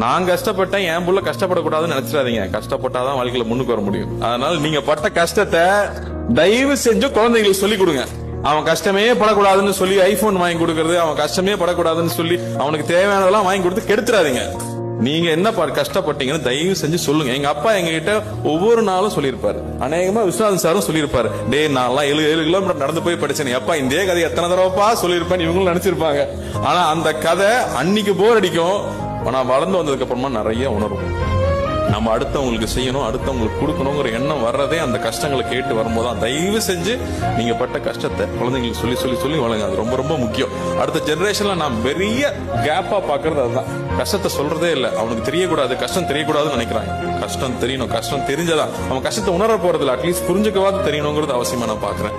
நான் கஷ்டப்பட்டேன், என் புள்ள கஷ்டப்படக்கூடாதுன்னு நினைச்சிடாதீங்க. கஷ்டப்பட்டாதான் வாழ்க்கையில முன்னுக்கு வர முடியும். அதனால நீங்க பட்ட கஷ்டத்தை தயவு செஞ்சு குழந்தைகளுக்கு சொல்லி கொடுங்க. அவன் கஷ்டமே படக்கூடாதுன்னு சொல்லி ஐபோன் வாங்கி கொடுக்கறது, அவன் கஷ்டமே படக்கூடாதுன்னு சொல்லி அவனுக்கு தேவையானதெல்லாம் வாங்கி கொடுத்து கெடுத்துறாதீங்க. நீங்க என்ன கஷ்டப்பட்டீங்கன்னு தயவு செஞ்சு சொல்லுங்க. எங்க அப்பா எங்க கிட்ட ஒவ்வொரு நாளும் சொல்லியிருப்பாரு, அநேகமா விஸ்வநாதன் சாரும் சொல்லியிருப்பாரு, டே நான்லாம் 7 கிலோமீட்டர் நடந்து போய் படிச்சேன். அப்பா இந்த கதை எத்தனை தடவைப்பா சொல்லியிருப்பேன் இவங்களும் நினைச்சிருப்பாங்க. ஆனா அந்த கதை அன்னைக்கு போர் அடிக்கும், ஆனா வளர்ந்து வந்ததுக்கு அப்புறமா நிறைய உணர்வும். நம்ம அடுத்தவங்களுக்கு செய்யணும், அடுத்தவங்களுக்கு கொடுக்கணுங்கிற எண்ணம் வர்றதே அந்த கஷ்டங்களை கேட்டு வரும்போது தயவு செஞ்சு நீங்க பட்ட கஷ்டத்தை குழந்தைங்களுக்கு சொல்லி சொல்லி சொல்லி வளங்க. அது ரொம்ப ரொம்ப முக்கியம். அடுத்த ஜெனரேஷன்ல நான் பெரிய கேப்பா பாக்குறது அதுதான். கஷ்டத்தை சொல்றதே இல்லை, அவனுக்கு தெரியக்கூடாது, கஷ்டம் தெரியக்கூடாதுன்னு நினைக்கிறாங்க. கஷ்டம் தெரியணும், கஷ்டம் தெரிஞ்சதா அவன் கஷ்டத்தை உணர போறதில்ல, அட்லீஸ்ட் புரிஞ்சுக்கவாது தெரியணுங்கிறது அவசியமா நான் பாக்குறேன்.